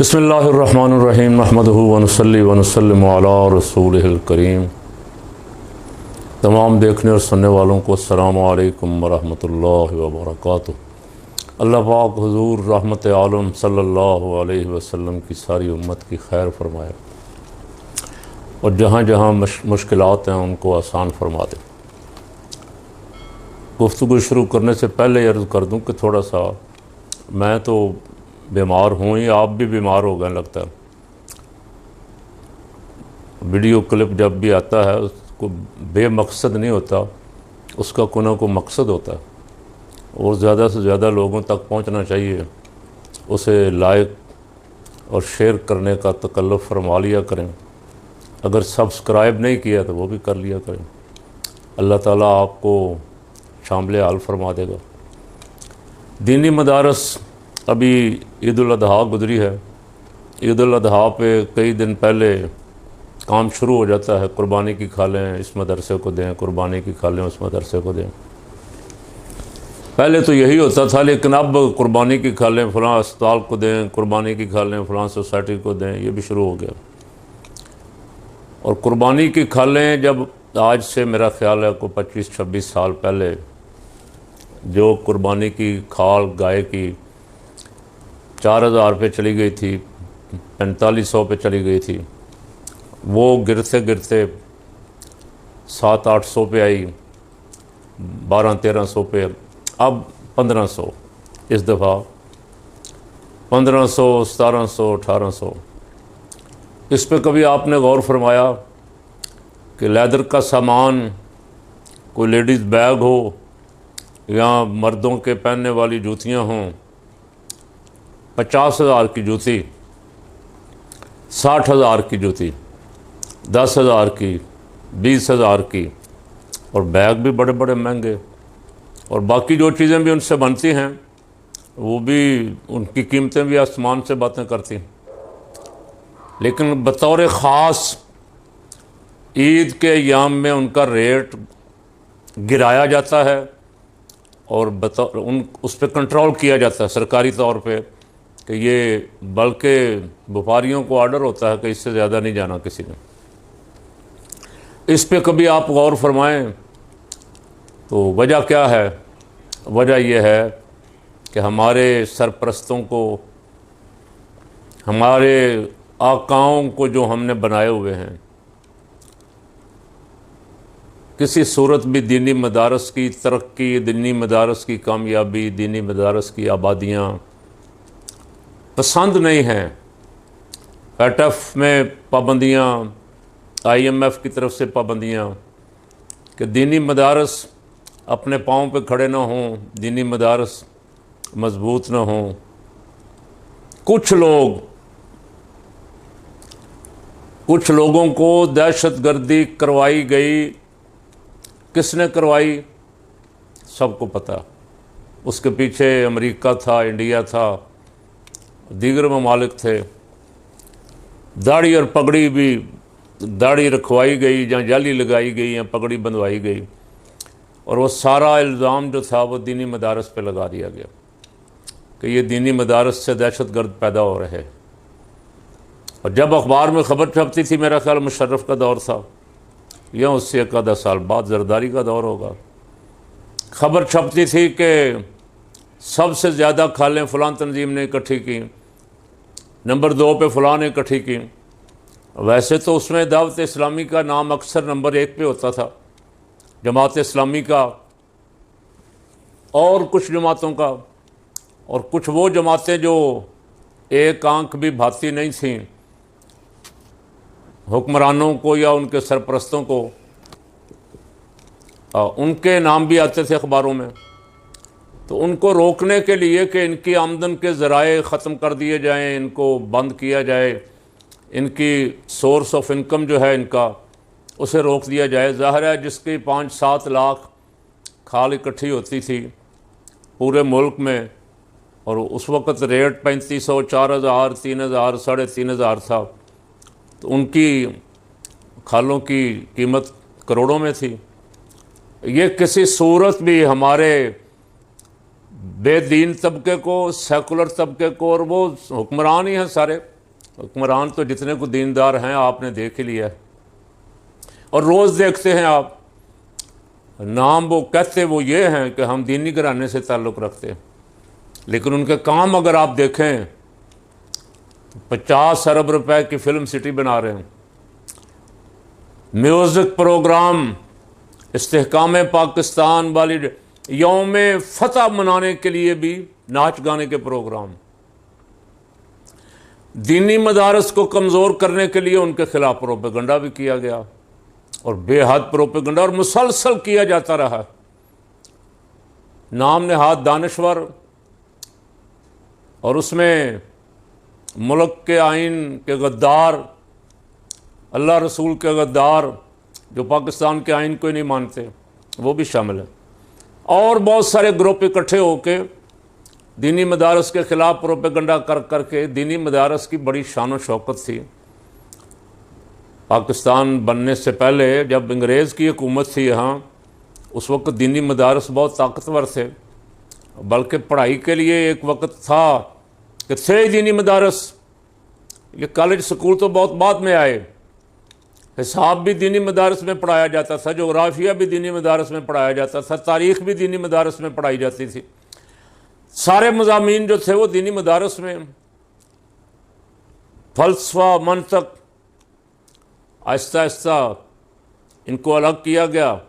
बिस्मिल्लाहिर्रहमानिर्रहीम नहमदुहु व नुसल्ली व नुसल्लिमु अला रसूलिहिल करीम। तमाम देखने और सुनने वालों को अस्सलामु अलैकुम व रहमतुल्लाहि व बरकातुहू। अल्लाह पाक हुज़ूर रहमत आलम सल्लल्लाहु अलैहि वसल्लम की सारी उम्मत की खैर फरमाए और जहाँ जहाँ मुश्किलात हैं उनको आसान फरमा दे। गुफ्तगू शुरू करने से पहले अर्ज़ कर दूँ कि थोड़ा सा मैं तो बीमार हूँ ही, आप भी बीमार हो गए लगता है। वीडियो क्लिप जब भी आता है उसको बेमकसद नहीं होता, उसका कोई ना कोई मकसद होता है और ज़्यादा से ज़्यादा लोगों तक पहुँचना चाहिए। उसे लाइक और शेयर करने का तकल्लुफ़ फरमा लिया करें। अगर सब्सक्राइब नहीं किया तो वो भी कर लिया करें। अल्लाह ताला आपको शामिल हाल फरमा देगा। दीनी मदारस अभी ईद उल अज़हा गुज़री है। ईद उल अज़हा पे कई दिन पहले काम शुरू हो जाता है, कुर्बानी की खा लें इस मदरसे को दें, कुर्बानी की खा लें उस मदरसे को दें। पहले तो यही होता था, लेकिन अब कुर्बानी की खा लें फ़लाँ अस्पताल को दें, कुर्बानी की खा लें फ़लाँ सोसाइटी को दें, ये भी शुरू हो गया। और कुर्बानी की खा लें जब आज से मेरा ख्याल है को 25-26 साल पहले जो कुर्बानी की खाल गाय की 4000 पे चली गई थी, 4500 पे चली गई थी, वो गिरते गिरते 700-800 पे आई, 1200-1300 पे, अब 1500। इस दफ़ा 1500, 1700, 1800। इस पे कभी आपने गौर फरमाया कि लेदर का सामान, कोई लेडीज़ बैग हो या मर्दों के पहनने वाली जूतियां हों, 50,000 की जूती, 60,000 की जूती, 10,000 की, 20,000 की, और बैग भी बड़े बड़े महंगे, और बाकी जो चीज़ें भी उनसे बनती हैं वो भी उनकी कीमतें भी आसमान से बातें करती हैं। लेकिन बतौर ख़ास ईद के अय्याम में उनका रेट गिराया जाता है और उस पर कंट्रोल किया जाता है सरकारी तौर पे कि ये, बल्कि व्यापारियों को ऑर्डर होता है कि इससे ज़्यादा नहीं जाना किसी ने। इस पे कभी आप गौर फरमाएं तो वजह क्या है? वजह यह है कि हमारे सरपरस्तों को, हमारे आकाओं को जो हमने बनाए हुए हैं, किसी सूरत भी दीनी मदारस की तरक्की, दीनी मदारस की कामयाबी, दीनी मदारस की आबादियाँ पसंद नहीं हैं। FATF में पाबंदियाँ, IMF की तरफ से पाबंदियाँ कि दीनी मदारस अपने पाँव पे खड़े ना हों, दीनी मदारस मजबूत ना हों। कुछ लोगों को दहशतगर्दी करवाई गई। किसने करवाई? सबको पता। उसके पीछे अमेरिका था, इंडिया था, दीगर ममालिक थे। दाढ़ी और पगड़ी भी, दाढ़ी रखवाई गई या जाली लगाई गई या पगड़ी बंधवाई गई, और वो सारा इल्ज़ाम जो था वो दीनी मदारस पे लगा दिया गया कि ये दीनी मदारस से दहशतगर्द पैदा हो रहे हैं। और जब अखबार में ख़बर छपती थी, मेरा ख्याल मुशर्रफ का दौर था या उससे 1-10 साल बाद जरदारी का दौर होगा, ख़बर छपती थी कि सबसे ज़्यादा खालें फ़लाँ तंजीम ने इकट्ठी की, नंबर 2 पे फ़लाँ ने इकट्ठी की। वैसे तो उसमें दावत इस्लामी का नाम अक्सर नंबर 1 पे होता था, जमात इस्लामी का और कुछ जमातों का, और कुछ वो जमातें जो एक आंख भी भाती नहीं थीं हुक्मरानों को या उनके सरपरस्तों को, उनके नाम भी आते थे अखबारों में। तो उनको रोकने के लिए कि इनकी आमदन के ज़राए ख़त्म कर दिए जाएं, इनको बंद किया जाए, इनकी सोर्स ऑफ इनकम जो है इनका, उसे रोक दिया जाए। ज़ाहिर है जिसकी 5-7 लाख खाल इकट्ठी होती थी पूरे मुल्क में, और उस वक़्त रेट 3500, 4000, 3000, 3500 था, तो उनकी खालों की कीमत करोड़ों में थी। ये किसी सूरत भी हमारे बेदीन तबके को, सेकुलर तबके को, और वो हुक्मरान ही हैं सारे, हुक्मरान तो जितने को दीनदार हैं आपने देख ही लिया है, और रोज़ देखते हैं आप। नाम वो कहते वो ये हैं कि हम दीनी घराने से ताल्लुक़ रखते हैं, लेकिन उनके काम अगर आप देखें, 50 अरब रुपए की फिल्म सिटी बना रहे हैं, म्यूज़िक प्रोग्राम, इस्तेहकाम पाकिस्तान वाली यौम फतह मनाने के लिए भी नाच गाने के प्रोग्राम, दीनी मदारस को कमज़ोर करने के लिए उनके खिलाफ प्रोपेगंडा भी किया गया, और बेहद प्रोपेगंडा और मुसलसल किया जाता रहा। नाम नहाद दानश्वर, और उसमें मुल्क के आइन के गद्दार, अल्लाह रसूल के गद्दार जो पाकिस्तान के आइन को ही नहीं मानते, वो भी शामिल है। और बहुत सारे ग्रुप इकट्ठे होके दीनी मदारस के ख़िलाफ़ प्रोपेगंडा कर करके, दीनी मदारस की बड़ी शान व शौकत थी। पाकिस्तान बनने से पहले जब अंग्रेज़ की हुकूमत थी यहाँ, उस वक्त दीनी मदारस बहुत ताकतवर थे, बल्कि पढ़ाई के लिए एक वक्त था कि थे दीनी मदारस। ये कॉलेज स्कूल तो बहुत बाद में आए। हिसाब भी दीनी मदारस में पढ़ाया जाता था, जोग्राफिया भी दीनी मदारस में पढ़ाया जाता था, तारीख़ भी दीनी मदारस में पढ़ाई जाती थी। सारे मज़ामीन जो थे वो दीनी मदारस में। फ़लसफ़ा, मंतक, आहिस्ता आहिस्ता इनको अलग किया गया,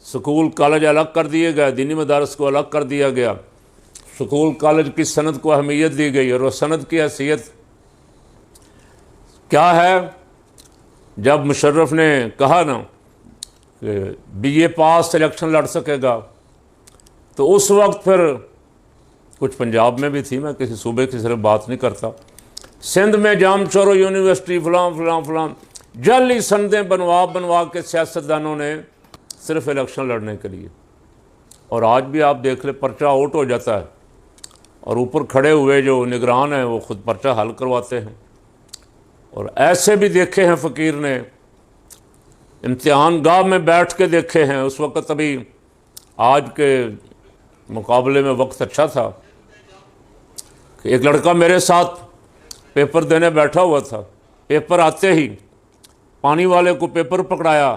स्कूल कॉलेज अलग कर दिए गए, दीनी मदारस को अलग कर दिया गया। स्कूल कॉलेज की सनद को अहमियत दी गई, और वह सनद की हैसियत क्या है? जब मुशर्रफ ने कहा ना कि BA पास इलेक्शन लड़ सकेगा, तो उस वक्त फिर कुछ पंजाब में भी थी, मैं किसी सूबे की सिर्फ बात नहीं करता, सिंध में जाम चोरो यूनिवर्सिटी फलां फलां फलां जाली सनदें बनवा बनवा के सियासतदानों ने सिर्फ इलेक्शन लड़ने के लिए। और आज भी आप देख ले, पर्चा आउट हो जाता है, और ऊपर खड़े हुए जो निगरान हैं वो खुद पर्चा हल करवाते हैं। और ऐसे भी देखे हैं फ़कीर ने, इम्तिहान गाह में बैठ के देखे हैं। उस वक़्त अभी आज के मुकाबले में वक्त अच्छा था कि एक लड़का मेरे साथ पेपर देने बैठा हुआ था, पेपर आते ही पानी वाले को पेपर पकड़ाया,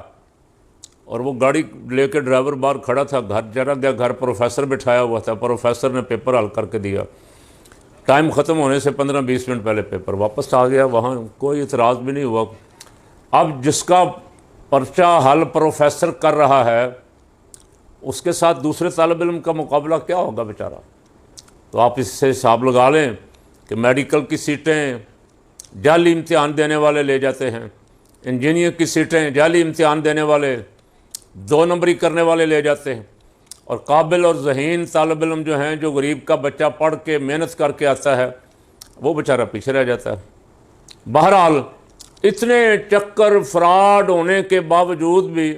और वो गाड़ी लेके ड्राइवर बाहर खड़ा था, घर जरा गया, घर प्रोफेसर बिठाया हुआ था, प्रोफेसर ने पेपर हल करके दिया। टाइम ख़त्म होने से 15-20 मिनट पहले पेपर वापस आ गया, वहाँ कोई इतराज़ भी नहीं हुआ। अब जिसका पर्चा हल प्रोफेसर कर रहा है, उसके साथ दूसरे तालिब इल्म का मुकाबला क्या होगा बेचारा। तो आप इससे हिसाब लगा लें कि मेडिकल की सीटें जाली इम्तिहान देने वाले ले जाते हैं, इंजीनियर की सीटें जाली इम्तिहान देने वाले, 2 नंबरी करने वाले ले जाते हैं, और काबिल और ज़हीन तालिब इल्म जो हैं, जो गरीब का बच्चा पढ़ के मेहनत करके आता है, वो बेचारा पीछे रह जाता है। बहरहाल इतने चक्कर फ्रॉड होने के बावजूद भी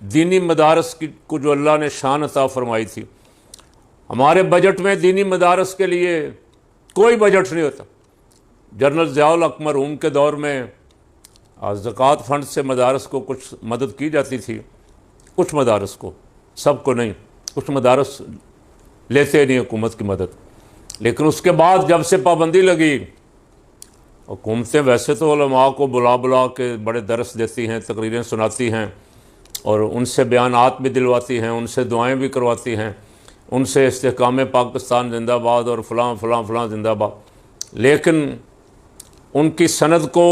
दीनी मदारस की को जो अल्लाह ने शान अता फरमाई थी, हमारे बजट में दीनी मदारस के लिए कोई बजट नहीं होता। जनरल ज़ियाउल हक मरहूम के दौर में ज़कात फ़ंड से मदारस को कुछ मदद की जाती थी, कुछ मदारस को, सबको नहीं, कुछ मदारस लेते नहीं हुकूमत की मदद। लेकिन उसके बाद जब से पाबंदी लगी, हुकूमतें वैसे तो उलमा को बुला बुला के बड़े दरस देती हैं, तकरीरें सुनाती हैं, और उनसे बयानात भी दिलवाती हैं, उनसे दुआएं भी करवाती हैं, उनसे इस्तेहकाम पाकिस्तान जिंदाबाद और फ़लाँ फ़लाँ फ़लाँ जिंदाबाद, लेकिन उनकी सनद को,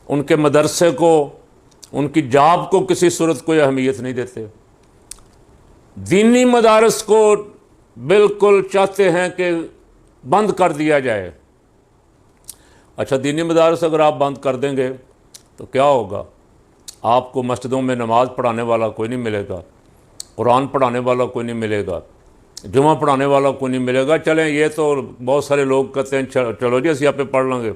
उनके मदरसे को, उनकी जाब को किसी सूरत कोई अहमियत नहीं देते। दीनी मदारस को बिल्कुल चाहते हैं कि बंद कर दिया जाए। अच्छा, दीनी मदारस अगर आप बंद कर देंगे तो क्या होगा? आपको मस्जिदों में नमाज़ पढ़ाने वाला कोई नहीं मिलेगा, कुरान पढ़ाने वाला कोई नहीं मिलेगा, जुमा पढ़ाने वाला कोई नहीं मिलेगा। चलें, ये तो बहुत सारे लोग कहते हैं चलो जी असी आप पढ़ लेंगे,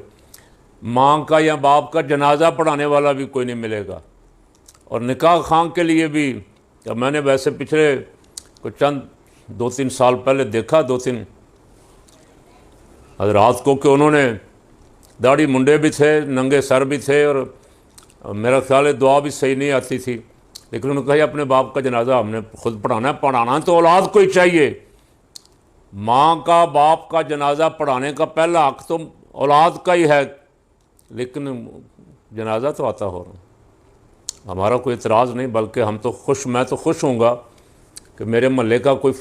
माँ का या बाप का जनाजा पढ़ाने वाला भी कोई नहीं मिलेगा। और निकाह खां के लिए भी, जब मैंने वैसे पिछले कुछ चंद 2-3 साल पहले देखा, 2-3 हज़रात को कि उन्होंने दाढ़ी मुंडे भी थे, नंगे सर भी थे, और मेरा ख्याल है दुआ भी सही नहीं आती थी, लेकिन उन्होंने कहा अपने बाप का जनाजा हमने खुद पढ़ाना है, पढ़ाना तो औलाद को ही चाहिए। माँ का बाप का जनाजा पढ़ाने का पहला हक तो औलाद का ही है, लेकिन जनाजा तो आता हो रहा। हमारा कोई इतराज़ नहीं, बल्कि हम तो खुश, मैं तो खुश हूँगा कि मेरे महल्ले का कोई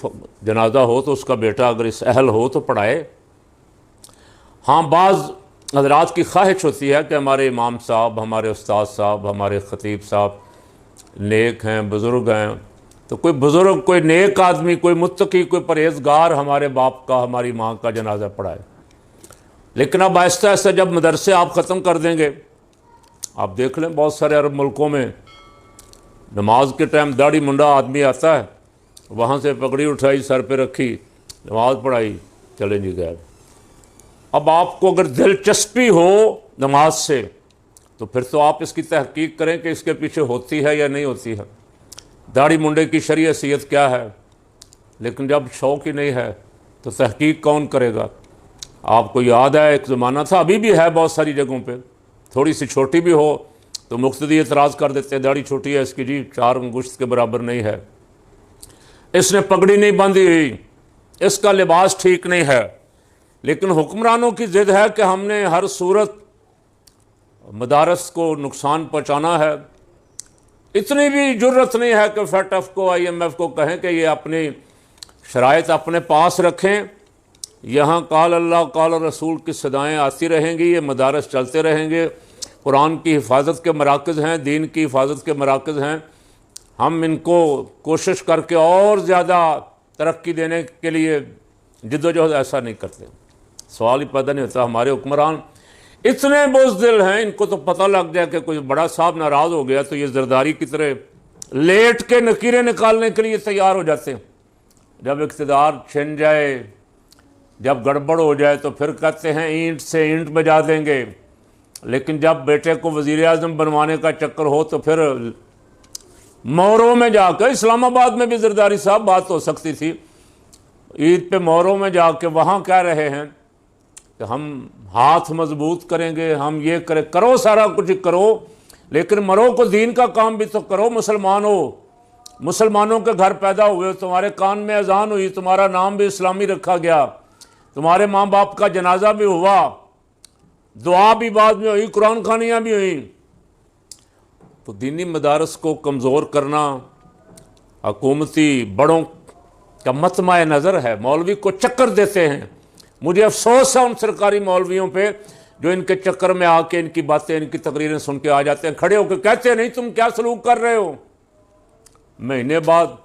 जनाजा हो तो उसका बेटा अगर इस अहल हो तो पढ़ाए। हाँ, बाज़ हज़रात की ख्वाहिश होती है कि हमारे इमाम साहब, हमारे उस्ताद साहब, हमारे ख़तीब साहब नेक हैं, बुज़ुर्ग हैं, तो कोई बुज़ुर्ग, कोई नेक आदमी, कोई मुत्तकी, कोई परहेज़गार हमारे बाप का, हमारी माँ का जनाजा पढ़ाए। लेकिन अब आहिस्ता आहिस्ता जब मदरसे आप ख़त्म कर देंगे, आप देख लें बहुत सारे अरब मुल्कों में नमाज के टाइम दाढ़ी मुंडा आदमी आता है, वहाँ से पगड़ी उठाई, सर पे रखी, नमाज पढ़ाई, चले जी गए। अब आपको अगर दिलचस्पी हो नमाज से तो फिर तो आप इसकी तहकीक करें कि इसके पीछे होती है या नहीं होती है, दाढ़ी मुंडे की शरई हैसियत क्या है। लेकिन जब शौक़ ही नहीं है तो तहकीक कौन करेगा। आपको याद है एक ज़माना था, अभी भी है बहुत सारी जगहों पे, थोड़ी सी छोटी भी हो तो मुख्तदी एतराज़ कर देते हैं, दाढ़ी छोटी है इसकी जी, 4 अंगुश्त के बराबर नहीं है, इसने पगड़ी नहीं बांधी हुई, इसका लिबास ठीक नहीं है। लेकिन हुक्मरानों की ज़िद है कि हमने हर सूरत मदारस को नुकसान पहुँचाना है। इतनी भी जुर्रत नहीं है कि FATF को, IMF को कहें कि ये अपनी शराइत अपने पास रखें, यहाँ काल अल्लाह काल रसूल की सदाएँ आती रहेंगी, ये मदारस चलते रहेंगे, कुरान की हिफाजत के मराकज़ हैं, दीन की हिफाजत के मराकज़ हैं, हम इनको कोशिश करके और ज़्यादा तरक्की देने के लिए जिद्दोजहद ऐसा नहीं करते। सवाल ही पैदा नहीं होता। हमारे हुक्मरान इतने बुज़दिल हैं, इनको तो पता लग जाए कि कोई बड़ा साहब नाराज़ हो गया तो ये जरदारी की तरह लेट के नकीरें निकालने के लिए तैयार हो जाते हैं। जब इक़्तिदार छिन जाए, जब गड़बड़ हो जाए तो फिर कहते हैं ईंट से ईंट बजा देंगे। लेकिन जब बेटे को वज़ीर आज़म बनवाने का चक्कर हो तो फिर मोहरों में जाकर, इस्लामाबाद में भी जरदारी साहब बात हो सकती थी, ईद पे मोहरों में जाके वहाँ कह रहे हैं कि हम हाथ मजबूत करेंगे, हम ये करें, करो सारा कुछ करो, लेकिन मरो को दीन का काम भी तो करो। मुसलमान हो, मुसलमानों के घर पैदा हुए, तुम्हारे कान में अजान हुई, तुम्हारा नाम भी इस्लामी रखा गया, तुम्हारे माँ बाप का जनाजा भी हुआ, दुआ भी बाद में हुई, कुरान खानियाँ भी हुई। तो दीनी मदारस को कमज़ोर करना हुकूमती बड़ों का मतमाए नज़र है। मौलवी को चक्कर देते हैं। मुझे अफसोस है उन सरकारी मौलवियों पे जो इनके चक्कर में आके इनकी बातें, इनकी तकरीरें सुन के आ जाते हैं, खड़े होकर कहते हैं नहीं तुम क्या सलूक कर रहे हो। महीने बाद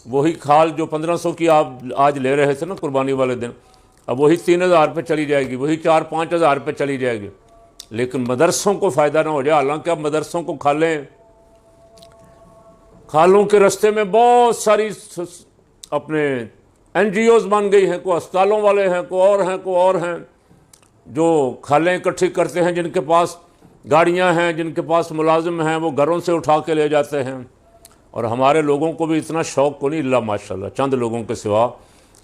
वही खाल जो 1500 की आप आज ले रहे थे ना कुर्बानी वाले दिन, अब वही 3000 पे चली जाएगी, वही 4-5 हज़ार पे चली जाएगी। लेकिन मदरसों को फ़ायदा ना हो जाए। हालांकि अब मदरसों को खालों के रास्ते में बहुत सारी अपने NGOs बन गई हैं, कोई अस्पतालों वाले हैं, कोई और हैं जो खालें इकट्ठी करते हैं, जिनके पास गाड़ियां हैं, जिनके पास मुलाजिम हैं, वो घरों से उठा के ले जाते हैं। और हमारे लोगों को भी इतना शौक़ को नहीं, अल्लाह माशाल्लाह, चंद लोगों के सिवा,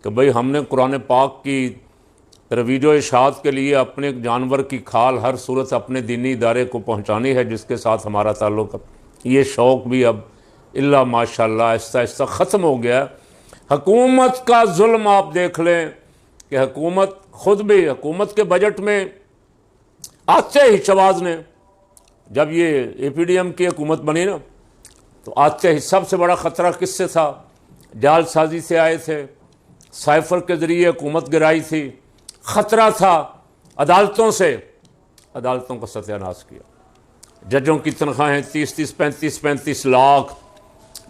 कि भाई हमने कुरान पाक की तरवीज व इशाअत के लिए अपने जानवर की खाल हर सूरत अपने दीनी इदारे को पहुँचानी है जिसके साथ हमारा ताल्लुक़। ये शौक़ भी अब अल्लाह माशाल्लाह आहिस्ता आहिस्ता ख़त्म हो गया। हुकूमत का जुल्म आप देख लें कि हुकूमत ख़ुद भी, हुकूमत के बजट में आते ही शहबाज ने, जब ये APDM की हुकूमत बनी ना, तो आते ही सबसे बड़ा ख़तरा किससे था? जालसाजी से आए थे, साइफर के ज़रिए हुकूमत गिराई थी, ख़तरा था अदालतों से, अदालतों का सत्यानाश किया। जजों की तनख्वाहें 30-30, 35-35 लाख,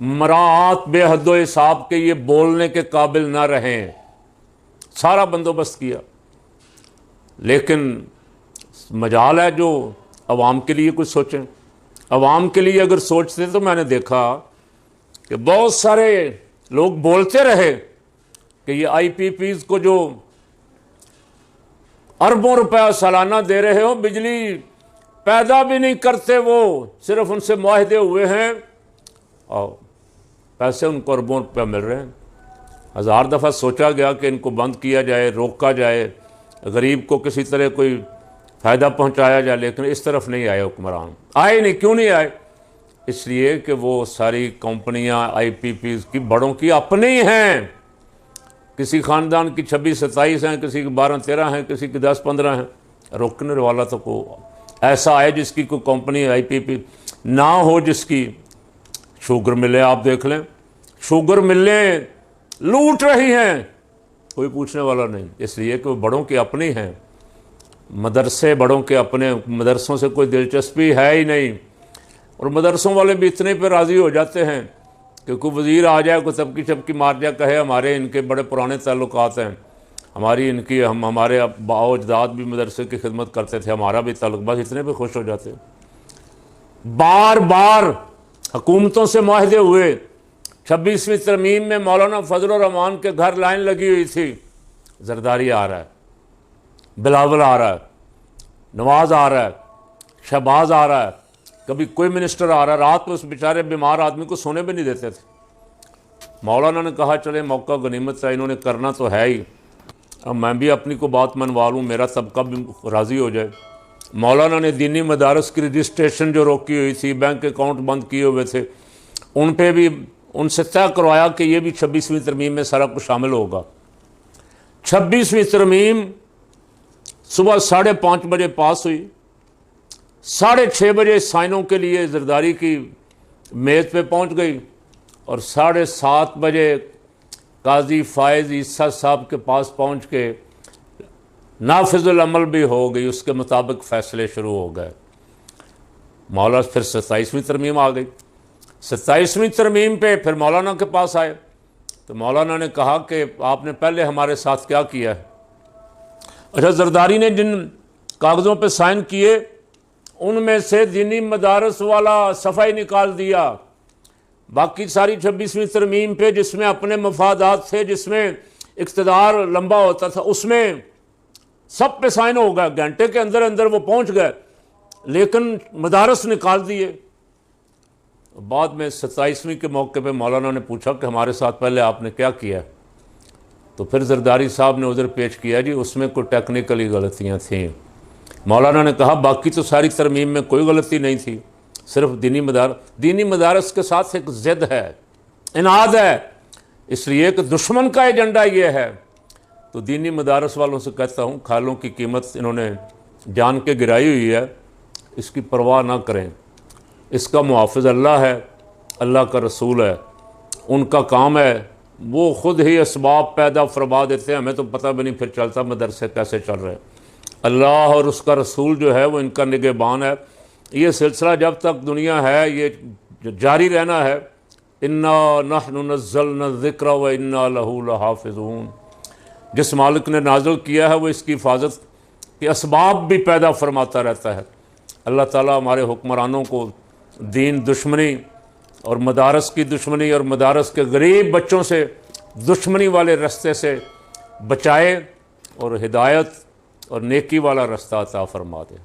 मरात बेहद हिसाब के, ये बोलने के काबिल ना रहें, सारा बंदोबस्त किया। लेकिन मजाल है जो अवाम के लिए कुछ सोचें। अवाम के लिए अगर सोचते तो मैंने देखा कि बहुत सारे लोग बोलते रहे कि ये IPPs को जो अरबों रुपया सालाना दे रहे हो, बिजली पैदा भी नहीं करते, वो सिर्फ उनसे मुआहदे हुए हैं और पैसे उनको अरबों रुपया मिल रहे हैं। 1000 दफ़ा सोचा गया कि इनको बंद किया जाए, रोका जाए, गरीब को किसी तरह कोई फ़ायदा पहुंचाया जाए, लेकिन इस तरफ नहीं आए हुक्मरान। आए नहीं, क्यों नहीं आए? इसलिए कि वो सारी कंपनियां IPPs की बड़ों की अपनी हैं। किसी ख़ानदान की 26-27 हैं, किसी की 12-13 हैं, किसी की 10-15 हैं। रोकने वाला तो को ऐसा है जिसकी कोई कंपनी IPP ना हो, जिसकी शुगर मिलें आप देख लें, शुगर मिलें लूट रही हैं, कोई पूछने वाला नहीं। इसलिए कि वो बड़ों के अपने हैं, मदरसे बड़ों के अपने, मदरसों से कोई दिलचस्पी है ही नहीं। और मदरसों वाले भी इतने पे राज़ी हो जाते हैं कि कोई वज़ीर आ जाए, कोई सबकी छपकी मार जाए, कहे हमारे इनके बड़े पुराने ताल्लुकात हैं, हमारी इनकी हमारे बाओ अजदाद भी मदरसे की खिदमत करते थे, हमारा भी ताल्लुक, बस इतने पे खुश हो जाते हैं। बार बार हुकूमतों से माहदे हुए। 26वीं तरमीम में मौलाना फजल रहमान के घर लाइन लगी हुई थी, जरदारी आ रहा है, बिलावल आ रहा है, नवाज आ रहा है, शहबाज आ रहा है, कभी कोई मिनिस्टर आ रहा है। रात को उस बेचारे बीमार आदमी को सोने भी नहीं देते थे। मौलाना ने कहा चले मौका गनीमत है, इन्होंने करना तो है ही, अब मैं भी अपनी को बात मनवा लूँ, मेरा तबका भी राज़ी हो जाए। मौलाना ने दीनी मदारस की रजिस्ट्रेशन जो रोकी हुई थी, बैंक अकाउंट बंद किए हुए थे, उन पे भी उनसे तय करवाया कि ये भी 26वीं तरमीम में सारा कुछ शामिल होगा। 26वीं तरमीम सुबह 5:30 बजे पास हुई। 6:30 बजे साइनों के लिए जरदारी की मेज़ पे पहुंच गई और 7:30 बजे काजी फायज़ ईसा साहब के पास पहुंच के नाफिजुल अमल भी हो गई, उसके मुताबिक फ़ैसले शुरू हो गए। मौला फिर 27वीं तरमीम आ गई। 27वीं तरमीम पे फिर मौलाना के पास आए तो मौलाना ने कहा कि आपने पहले हमारे साथ क्या किया है। अच्छा, जरदारी ने जिन कागज़ों पे साइन किए उनमें से दीनी मदारस वाला सफ़ाई निकाल दिया, बाकी सारी 26वीं तरमीम पे जिसमें अपने मफादात थे, जिसमें इक़्तिदार लंबा होता था, उसमें सब पे साइन हो गया। घंटे के अंदर अंदर वो पहुंच गए, लेकिन मदारस निकाल दिए। बाद में 27वीं के मौके पे मौलाना ने पूछा कि हमारे साथ पहले आपने क्या किया, तो फिर जरदारी साहब ने उधर पेश किया जी उसमें कोई टेक्निकली गलतियां थीं। मौलाना ने कहा बाकी तो सारी तरमीम में कोई गलती नहीं थी, सिर्फ दीनी मदारस के साथ एक ज़िद है, इनाद है, इसलिए कि दुश्मन का एजेंडा ये है। तो दीनी मदारस वालों से कहता हूँ, खालों की कीमत इन्होंने जान के गिराई हुई है, इसकी परवाह ना करें। इसका मुहाफ़िज़ अल्लाह है, अल्लाह का रसूल है, उनका काम है, वो ख़ुद ही असबाब पैदा फरमा देते हैं, हमें तो पता भी नहीं फिर चलता मदरसे कैसे चल रहे हैं। अल्लाह और उसका रसूल जो है वो इनका निगहबान है। ये सिलसिला जब तक दुनिया है ये जारी रहना है। इन्ना नहनु नज़्ज़लना ज़िक्र व इन्ना लहू लहाफ़िज़ून। जिस मालिक ने नाज़िल किया है वो इसकी हिफाजत के असबाब भी पैदा फरमाता रहता है। अल्लाह ताला हमारे हुक्मरानों को दीन दुश्मनी और मदारस की दुश्मनी और मदारस के गरीब बच्चों से दुश्मनी वाले रास्ते से बचाए और हिदायत और नेकी वाला रास्ता अता फरमा दे।